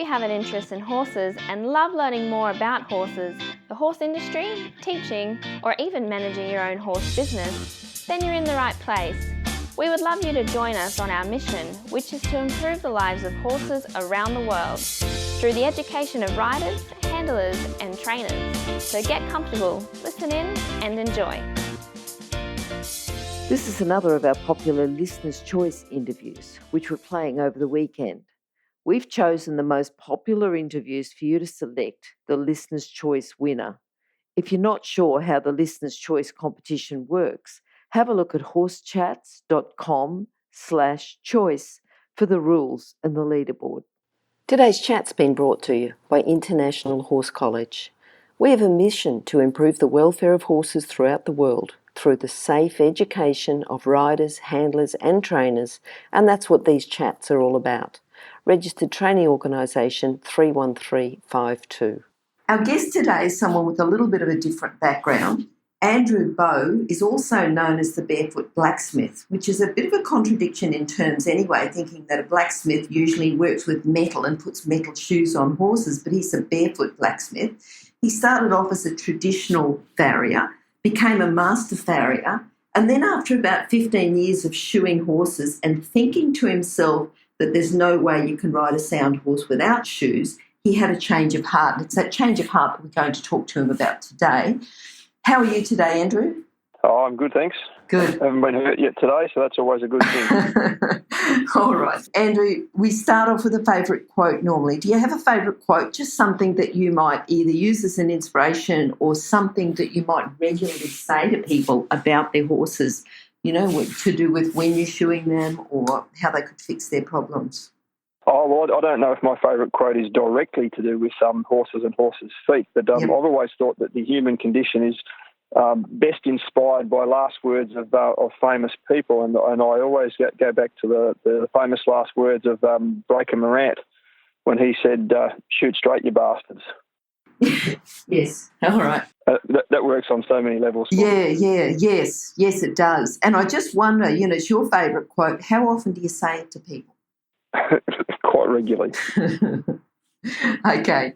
you have an interest in horses and love learning more about horses, the horse industry, teaching, or even managing your own horse business, then you're in the right place. We would love you to join us on our mission, which is to improve the lives of horses around the world through the education of riders, handlers, and trainers. So get comfortable, listen in, and enjoy. This is another of our popular Listener's Choice interviews, which we're playing over the weekend. We've chosen the most popular interviews for you to select the Listener's Choice winner. If you're not sure how the Listener's Choice competition works, have a look at horsechats.com/choice for the rules and the leaderboard. Today's chat's been brought to you by International Horse College. We have a mission to improve the welfare of horses throughout the world through the safe education of riders, handlers and trainers, and that's what these chats are all about. Registered Training Organisation 31352. Our guest today is someone with a little bit of a different background. Andrew Bowe is also known as the Barefoot Blacksmith, which is a bit of a contradiction in terms anyway, thinking that a blacksmith usually works with metal and puts metal shoes on horses, but he's a barefoot blacksmith. He started off as a traditional farrier, became a master farrier, and then after about 15 years of shoeing horses and thinking to himself that there's no way you can ride a sound horse without shoes, he had a change of heart. And it's that change of heart that we're going to talk to him about today. How are you today, Andrew? Oh, I'm good, thanks. Good. I haven't been hurt yet today, so that's always a good thing. All right. Andrew, we start off with a favourite quote normally. Do you have a favourite quote, just something that you might either use as an inspiration or something that you might regularly say to people about their horses, you know, to do with when you're shoeing them or how they could fix their problems? Oh, well, I don't know if my favourite quote is directly to do with horses and horses' feet, but I've always thought that the human condition is best inspired by last words of famous people, and I always go back to the famous last words of Breaker Morant when he said, "Shoot straight, you bastards." Yes, all right. That works on so many levels. Yes, it does. And I just wonder, it's your favourite quote. How often do you say it to people? Quite regularly. Okay.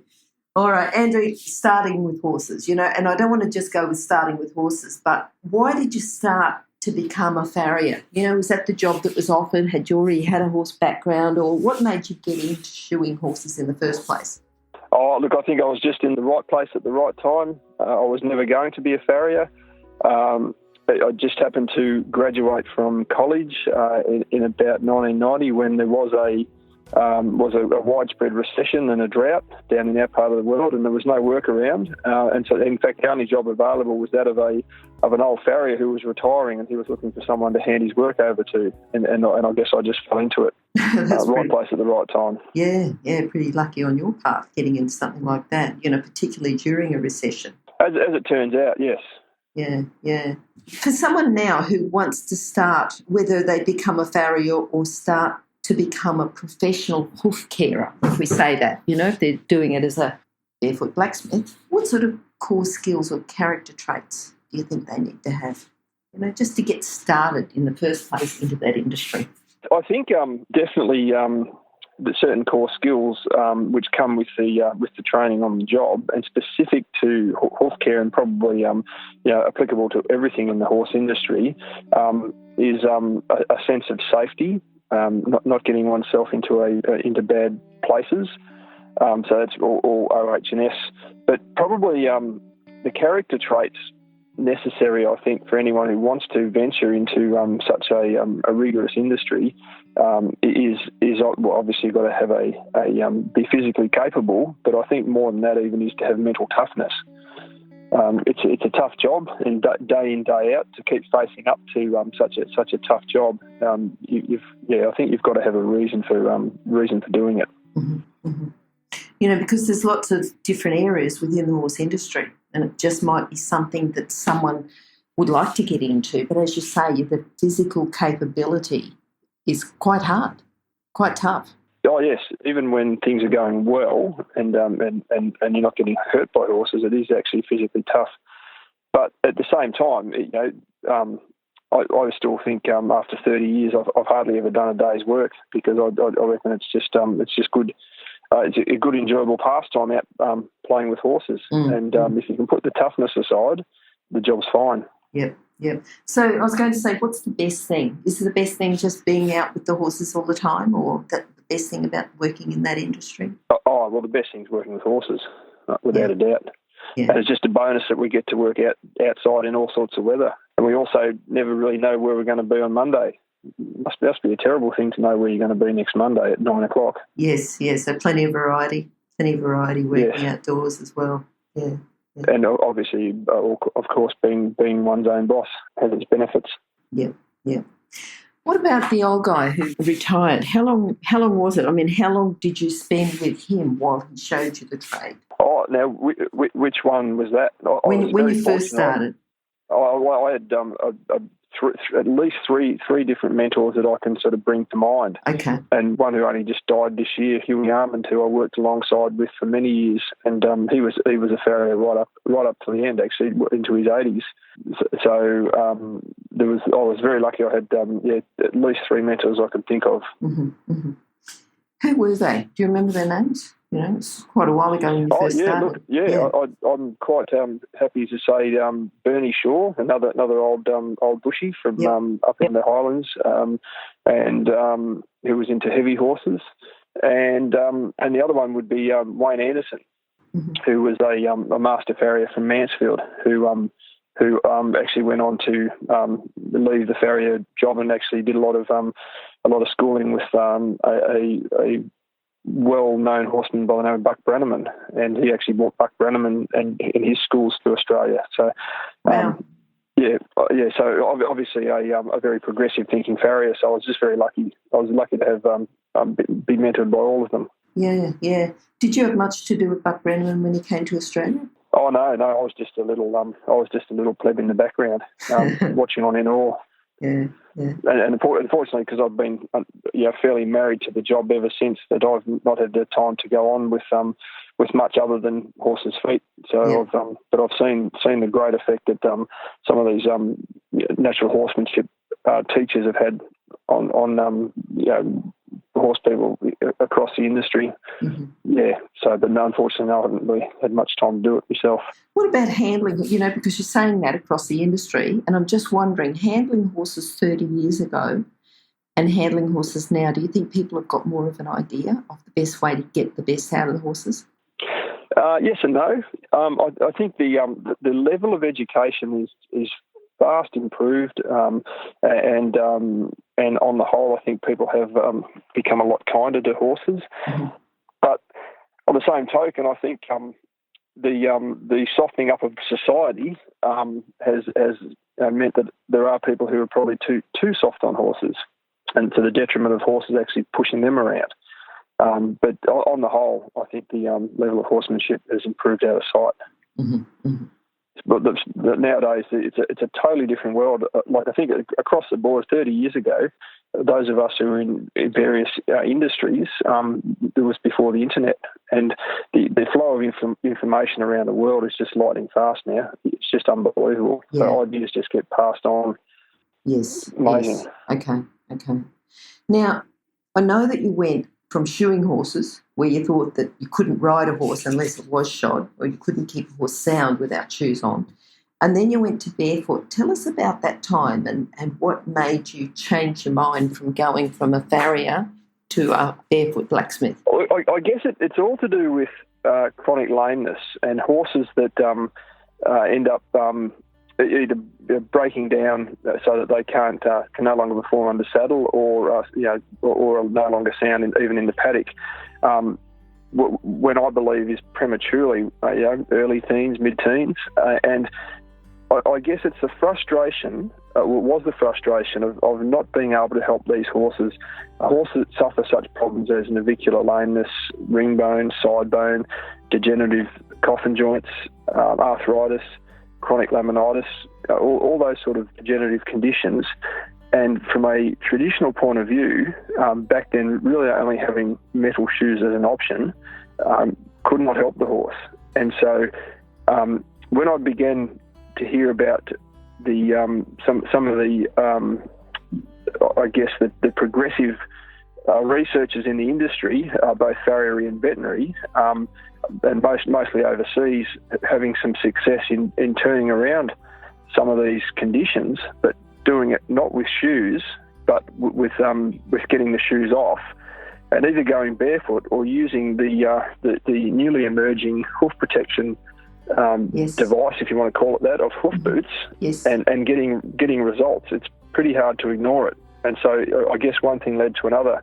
All right, Andrew, starting with horses, and I don't want to just go with starting with horses, but why did you start to become a farrier? Was that the job that was offered? Had you already had a horse background, or what made you get into shoeing horses in the first place? Oh, look, I think I was just in the right place at the right time. I was never going to be a farrier. I just happened to graduate from college in about 1990 when there was a widespread recession and a drought down in our part of the world, and there was no work around. And so, in fact, the only job available was that of an old farrier who was retiring, and he was looking for someone to hand his work over to. And I guess I just fell into it. Right place at the right time. Yeah, pretty lucky on your part getting into something like that, particularly during a recession. As it turns out, yes. Yeah. For someone now who wants to start, whether they become a farrier or start to become a professional hoof carer, if we say that, if they're doing it as a barefoot blacksmith, what sort of core skills or character traits do you think they need to have, just to get started in the first place into that industry? I think definitely the certain core skills which come with the training on the job and specific to hoof care and probably applicable to everything in the horse industry is a sense of safety, not getting oneself into bad places. So that's all OH&S, but probably the character traits necessary, I think, for anyone who wants to venture into such a rigorous industry is obviously got to have be physically capable, but I think more than that even is to have mental toughness. It's a tough job, and day in, day out, to keep facing up to such a tough job. I think you've got to have a reason for doing it. Mm-hmm. Mm-hmm. Because there's lots of different areas within the horse industry, and it just might be something that someone would like to get into. But as you say, the physical capability is quite hard, quite tough. Oh yes, even when things are going well and you're not getting hurt by horses, it is actually physically tough. But at the same time, I still think after 30 years, I've hardly ever done a day's work because I reckon it's just good. it's a good, enjoyable pastime out playing with horses. And if you can put the toughness aside, the job's fine. Yep. So I was going to say, what's the best thing? Is the best thing just being out with the horses all the time, or the best thing about working in that industry? Oh, well, the best thing is working with horses, without a doubt. Yeah. And it's just a bonus that we get to work outside in all sorts of weather. And we also never really know where we're going to be on Monday. Must be a terrible thing to know where you're going to be next Monday at 9 o'clock. Yes. So plenty of variety working outdoors as well. Yeah. And obviously, of course, being one's own boss has its benefits. Yeah. What about the old guy who retired? How long was it? I mean, how long did you spend with him while he showed you the trade? Oh, now, which one was that? When you first started? I had at least three different mentors that I can sort of bring to mind. Okay. And one who only just died this year, Hughie Armand, who I worked alongside with for many years, and he was a farrier right up to the end, actually, into his 80s. So I was very lucky. I had at least three mentors I could think of. Mm-hmm. Who were they? Do you remember their names? You know, it's quite a while ago when you first started. I'm quite happy to say Bernie Shaw, another old bushie from up in the Highlands, and who was into heavy horses, and the other one would be Wayne Anderson, who was a master farrier from Mansfield, who actually went on to leave the farrier job and actually did a lot of schooling with a well-known horseman by the name of Buck Brannaman, and he actually brought Buck Brannaman and in his schools to Australia. So, wow. So obviously a very progressive thinking farrier. So I was just very lucky. I was lucky to have be mentored by all of them. Yeah. Did you have much to do with Buck Brannaman when he came to Australia? Oh no, I was just a little pleb in the background, watching on in awe. Yeah. And unfortunately, because I've been fairly married to the job ever since, that I've not had the time to go on with much other than horses' feet. So I've seen the great effect that some of these natural horsemanship teachers have had on horse people across the industry. Mm-hmm. Yeah. So, but unfortunately, I haven't really had much time to do it myself. What about handling? Because you're saying that across the industry, and I'm just wondering, handling horses 30 years ago and handling horses now, do you think people have got more of an idea of the best way to get the best out of the horses? Yes and no. I think the level of education is vast improved, and on the whole, I think people have become a lot kinder to horses. Mm-hmm. But on the same token, I think the softening up of society has meant that there are people who are probably too soft on horses, and to the detriment of horses actually pushing them around. But on the whole, I think the level of horsemanship has improved out of sight. Mm-hmm. Mm-hmm. But nowadays, it's a totally different world. Like I think across the board, 30 years ago, those of us who were in various industries, it was before the internet, and the flow of information around the world is just lightning fast now. It's just unbelievable. Yeah. So ideas just get passed on. Yes. Amazing. Yes. Okay. Now, I know that you went from shoeing horses, where you thought that you couldn't ride a horse unless it was shod, or you couldn't keep a horse sound without shoes on, and then you went to barefoot. Tell us about that time and what made you change your mind from going from a farrier to a barefoot blacksmith. I guess it's all to do with chronic lameness and horses that end up either breaking down so that they can no longer perform under saddle, or no longer sound even in the paddock. When I believe is prematurely, early teens, mid-teens, and I guess it's the frustration. Was the frustration of not being able to help these horses. Horses that suffer such problems as navicular lameness, ring bone, side bone, degenerative coffin joints, arthritis, chronic laminitis, all those sort of degenerative conditions. And from a traditional point of view, back then, really only having metal shoes as an option could not help the horse. And so when I began to hear about the some of the I guess the progressive researchers in the industry, both Farrier and veterinary, and mostly overseas, having some success in turning around some of these conditions, but doing it not with shoes, but with getting the shoes off, and either going barefoot or using the newly emerging hoof protection device, if you want to call it that, of hoof boots, and getting results. It's pretty hard to ignore it. And so I guess one thing led to another.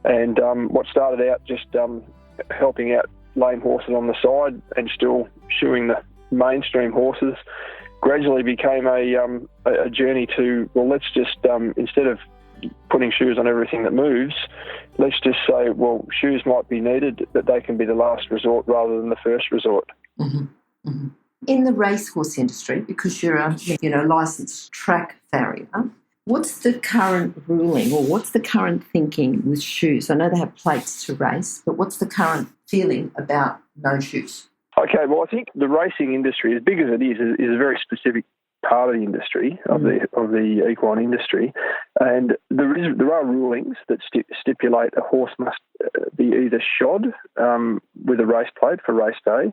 And what started out just helping out lame horses on the side and still shoeing the mainstream horses gradually became a journey to, well, let's just, instead of putting shoes on everything that moves, let's just say, well, shoes might be needed, but they can be the last resort rather than the first resort. Mm-hmm. Mm-hmm. In the racehorse industry, because you're a licensed track farrier, what's the current ruling or what's the current thinking with shoes? I know they have plates to race, but what's the current feeling about no shoes? Okay, well, I think the racing industry, as big as it is a very specific part of the industry, of the equine industry, and there are rulings that stipulate a horse must be either shod with a race plate for race day,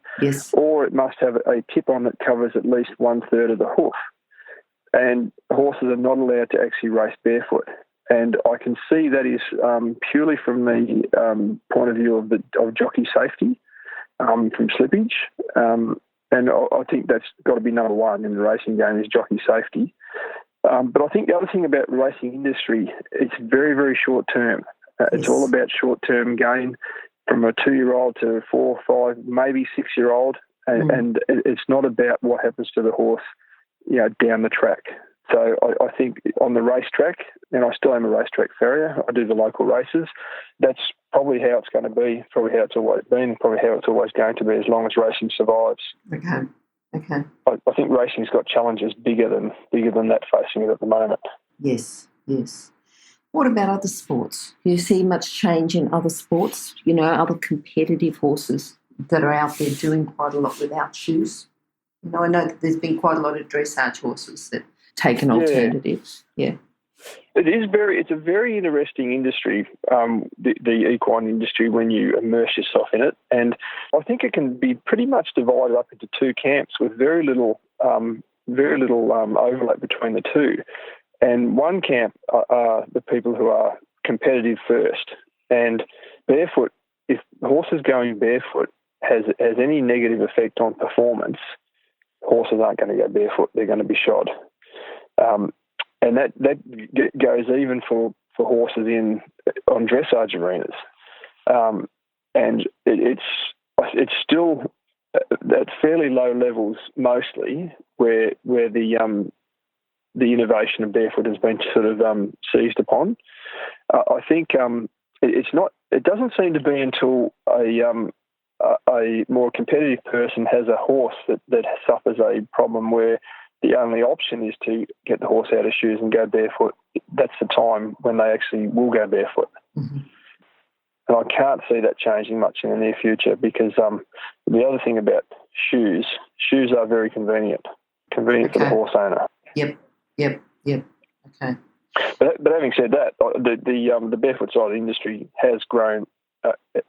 or it must have a tip-on that covers at least 1/3 of the hoof. And horses are not allowed to actually race barefoot. And I can see that is purely from the point of view of jockey safety, from slippage. And I think that's got to be number one in the racing game is jockey safety. But I think the other thing about the racing industry, it's very, very short term. It's all about short-term gain from a 2-year-old to 4, 5, maybe 6-year-old. And it's not about what happens to the horse, down the track. So I think on the racetrack, and I still am a racetrack farrier, I do the local races, that's probably how it's going to be, probably how it's always been, probably how it's always going to be as long as racing survives. Okay. I think racing's got challenges bigger than that facing it at the moment. Yes. What about other sports? Do you see much change in other sports? Other competitive horses that are out there doing quite a lot without shoes? I know that there's been quite a lot of dressage horses that take an alternative. Yeah. It's a very interesting industry, the equine industry, when you immerse yourself in it. And I think it can be pretty much divided up into two camps with very little overlap between the two. And one camp are the people who are competitive first. And barefoot, if the horse is going barefoot has any negative effect on performance, horses aren't going to go barefoot, they're going to be shod. And that goes even for horses on dressage arenas. And it's still at fairly low levels mostly where the innovation of barefoot has been sort of seized upon. I think it doesn't seem to be until a more competitive person has a horse that suffers a problem where the only option is to get the horse out of shoes and go barefoot. That's the time when they actually will go barefoot. Mm-hmm. And I can't see that changing much in the near future because the other thing about shoes are very convenient for the horse owner. Yep. Okay. But having said that, the barefoot side of the industry has grown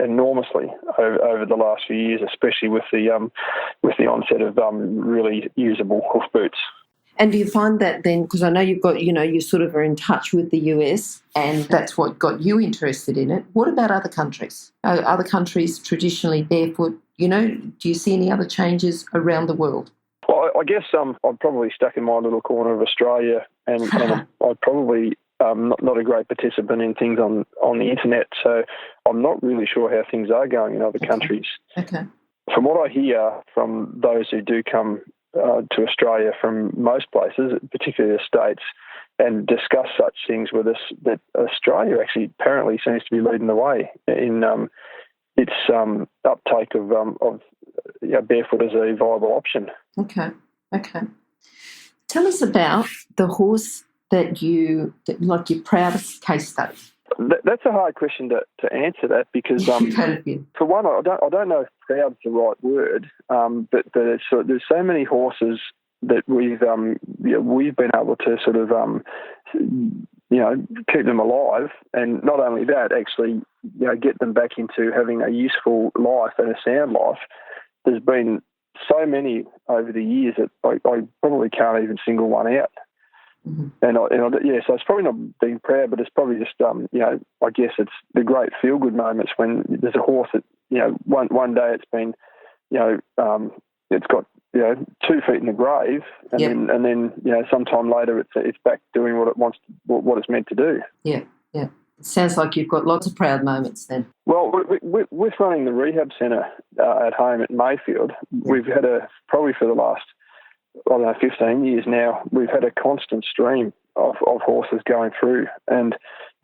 enormously over the last few years, especially with the onset of really usable hoof boots. And do you find that then, because I know you've got, you sort of are in touch with the US and that's what got you interested in it. What about other countries? Are other countries traditionally barefoot? Do you see any other changes around the world? Well, I guess I'm probably stuck in my little corner of Australia and I'd probably not a great participant in things on the internet, so I'm not really sure how things are going in other countries. Okay. From what I hear from those who do come to Australia from most places, particularly the States, and discuss such things with us, that Australia actually apparently seems to be leading the way in its uptake of barefoot as a viable option. Okay. Tell us about the horse that your proudest case study. That's a hard question to answer that because for one, I don't know if proud's the right word, but it's there's so many horses that we've been able to sort of keep them alive, and not only that, actually, get them back into having a useful life and a sound life. There's been so many over the years that I probably can't even single one out. Mm-hmm. So it's probably not being proud, but it's probably just, I guess it's the great feel-good moments when there's a horse that, one day it's been, it's got 2 feet in the grave, and then sometime later it's back doing what it wants, what it's meant to do. Yeah. It sounds like you've got lots of proud moments then. Well, with running the rehab centre at home at Mayfield, we've had probably for the last 15 years now, we've had a constant stream of horses going through, and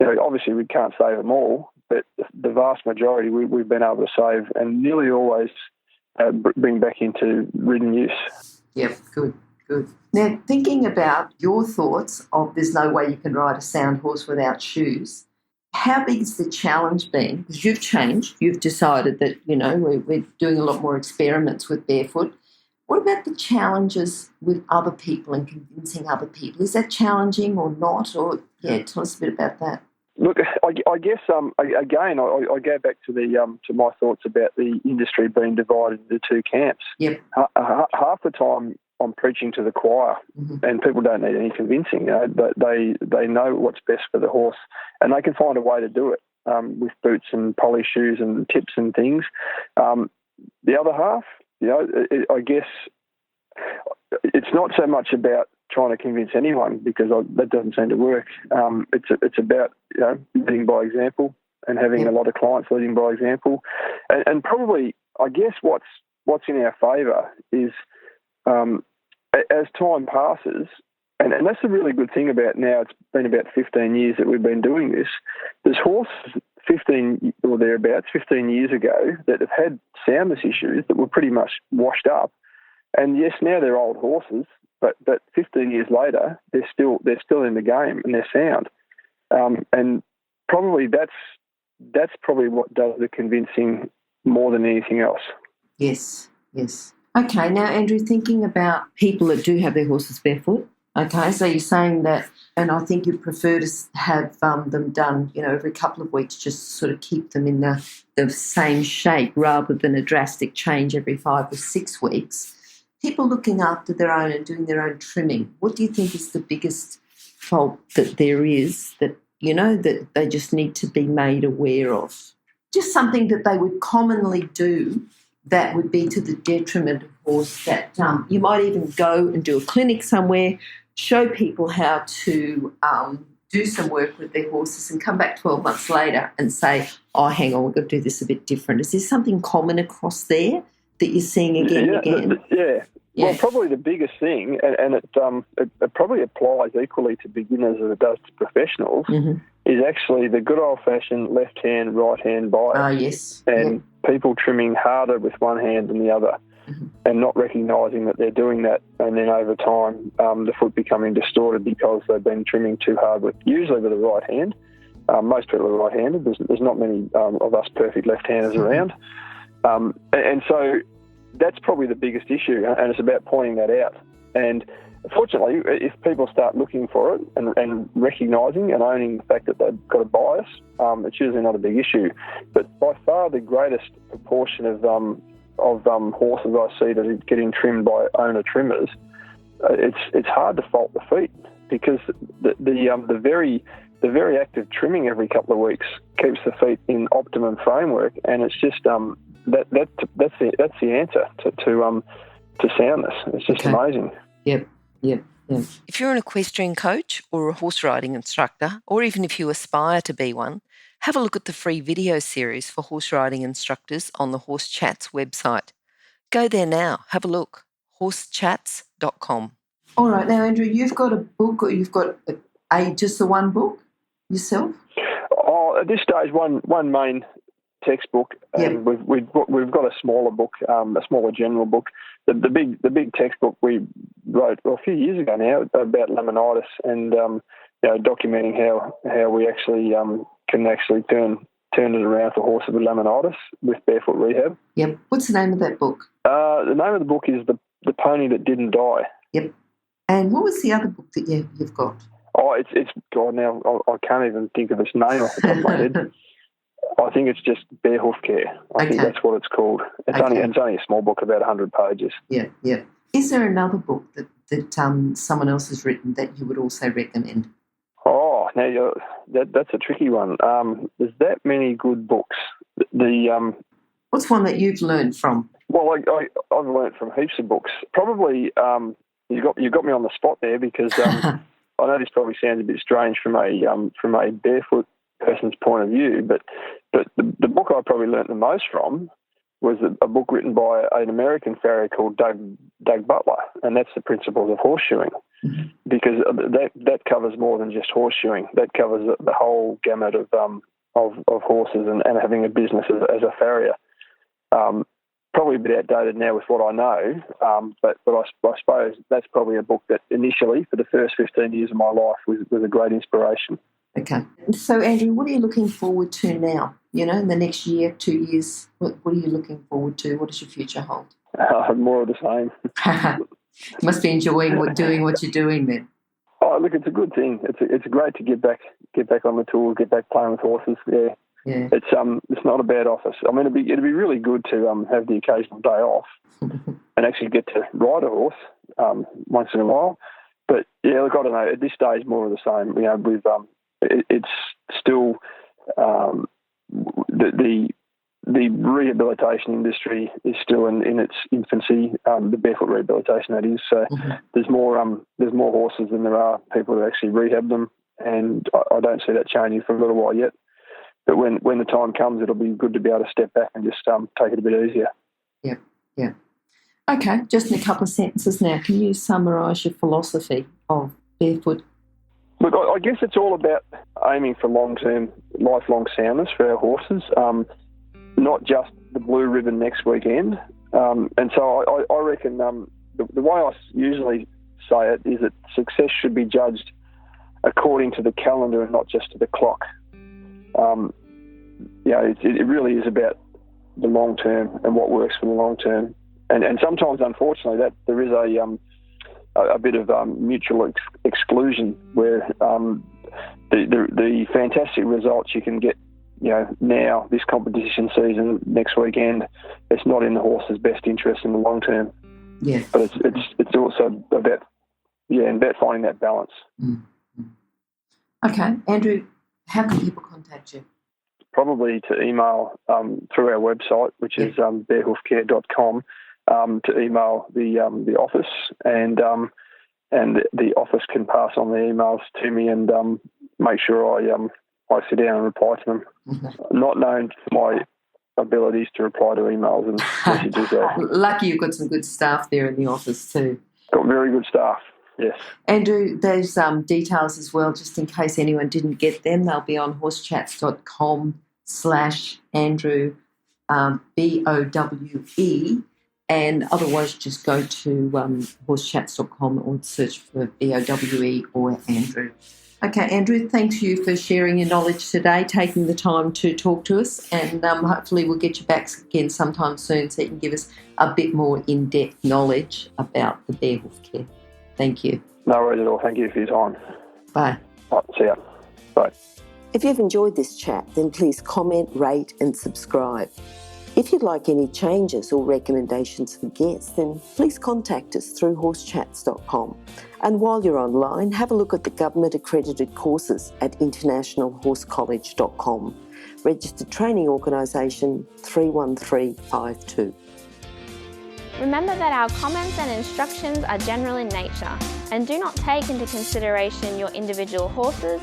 obviously we can't save them all, but the vast majority we've been able to save, and nearly always bring back into ridden use. Yep, good. Now, thinking about your thoughts of there's no way you can ride a sound horse without shoes, how big has the challenge been? Because you've changed. You've decided that, we're doing a lot more experiments with Barefoot. What about the challenges with other people and convincing other people? Is that challenging or not? Or, tell us a bit about that. Look, I guess again, I go back to to my thoughts about the industry being divided into 2 camps. Yep. Half the time I'm preaching to the choir, and people don't need any convincing. But they know what's best for the horse, and they can find a way to do it with boots and poly shoes and tips and things. The other half, I guess it's not so much about trying to convince anyone, because that doesn't seem to work. It's about leading by example and having a lot of clients leading by example, and probably I guess what's in our favour is as time passes, and that's the really good thing about now. It's been about 15 years that we've been doing this. There's horses 15 or thereabouts 15 years ago that have had soundness issues that were pretty much washed up, and yes, now they're old horses. But 15 years later, they're still in the game and they're sound, and probably that's probably what does the convincing more than anything else. Yes. Okay, now Andrew, thinking about people that do have their horses barefoot. Okay, so you're saying that, and I think you prefer to have them done, every couple of weeks, just to sort of keep them in the same shape rather than a drastic change every 5 or 6 weeks. People looking after their own and doing their own trimming, what do you think is the biggest fault that there is that, that they just need to be made aware of? Just something that they would commonly do that would be to the detriment of horse, that you might even go and do a clinic somewhere, show people how to do some work with their horses and come back 12 months later and say, oh, hang on, we've got to do this a bit different. Is there something common across there that you're seeing again and again? Yeah. Well, probably the biggest thing, and it probably applies equally to beginners as it does to professionals, is actually the good old-fashioned left-hand, right-hand bias. Yes. And people trimming harder with one hand than the other, and not recognising that they're doing that, and then over time the foot becoming distorted because they've been trimming too hard, usually with the right hand. Most people are right-handed. There's not many of us perfect left-handers around. And so that's probably the biggest issue, and it's about pointing that out. And fortunately, if people start looking for it and recognising and owning the fact that they've got a bias, it's usually not a big issue. But by far the greatest proportion of horses I see that are getting trimmed by owner trimmers, it's hard to fault the feet, because the very act of trimming every couple of weeks keeps the feet in optimum framework, and it's just that's the answer to soundness. It's just amazing. Yep. If you're an equestrian coach or a horse riding instructor, or even if you aspire to be one, have a look at the free video series for horse riding instructors on the Horse Chats website. Go there now, have a look, horsechats.com. All right, now Andrew, you've got a book, or you've got just the one book yourself? Oh, at this stage, one main textbook, and we've got a smaller book, a smaller general book. The big textbook we wrote a few years ago now about laminitis, and documenting how we actually can actually turn it around for horses with laminitis with Barefoot Rehab. Yep. What's the name of that book? The name of the book is The Pony That Didn't Die. Yep. And what was the other book that you've got? Oh, it's God. Now I can't even think of its name off the top of my head. I think it's just Barefoot Care. I think that's what it's called. It's only a small book, about 100 pages. Yeah. Is there another book that someone else has written that you would also recommend? Oh, now that's a tricky one. There's that many good books. What's one that you've learned from? Well, I've learned from heaps of books. Probably you got me on the spot there, because I know this probably sounds a bit strange from a barefoot person's point of view, but the book I probably learnt the most from was a book written by an American farrier called Doug Butler, and that's The Principles of Horseshoeing, because that covers more than just horseshoeing. That covers the whole gamut of horses and having a business as a farrier. Probably a bit outdated now with what I know, but I suppose that's probably a book that initially, for the first 15 years of my life, was a great inspiration. Okay. So, Andrew, what are you looking forward to now? In the next year, 2 years, what are you looking forward to? What does your future hold? More of the same. You must be enjoying doing what you're doing then. Oh, look, it's a good thing. It's great to get back on the tools, get back playing with horses. Yeah. It's not a bad office. I mean, it'd be really good to have the occasional day off and actually get to ride a horse once in a while. But yeah, look, I don't know. At this stage, more of the same. We've it's still the rehabilitation industry is still in its infancy. The barefoot rehabilitation, that is. So there's more horses than there are people that actually rehab them, and I don't see that changing for a little while yet. But when the time comes, it'll be good to be able to step back and just take it a bit easier. Yeah. Okay, just in a couple of sentences now, can you summarise your philosophy of barefoot? Look, I guess it's all about aiming for long-term, lifelong soundness for our horses, not just the blue ribbon next weekend. And so I reckon the way I usually say it is that success should be judged according to the calendar and not just to the clock. It really is about the long term and what works for the long term. And sometimes, unfortunately, that there is a bit of mutual exclusion where the fantastic results you can get, now this competition season next weekend, it's not in the horse's best interest in the long term. Yeah. But it's also about finding that balance. Mm-hmm. Okay, Andrew, how can people contact you? Probably to email through our website, which is barehoofcare.com, to email the office, and the office can pass on the emails to me and make sure I sit down and reply to them. Mm-hmm. Not known for my abilities to reply to emails and messages. Lucky you've got some good staff there in the office too. Got very good staff. Yes. Andrew, those details as well, just in case anyone didn't get them, they'll be on horsechats.com/Andrew, BOWE, and otherwise just go to horsechats.com or search for BOWE or Andrew. Okay, Andrew, thanks you for sharing your knowledge today, taking the time to talk to us, and hopefully we'll get you back again sometime soon so you can give us a bit more in-depth knowledge about the Barefoot Care. Thank you. No worries at all. Thank you for your time. Bye. Right, see ya. Bye. If you've enjoyed this chat, then please comment, rate and subscribe. If you'd like any changes or recommendations for guests, then please contact us through horsechats.com. And while you're online, have a look at the government-accredited courses at internationalhorsecollege.com. Registered Training Organisation 31352. Remember that our comments and instructions are general in nature and do not take into consideration your individual horses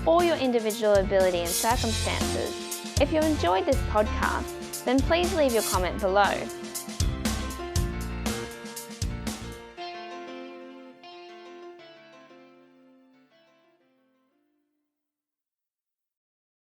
or your individual ability and circumstances. If you enjoyed this podcast, then please leave your comment below.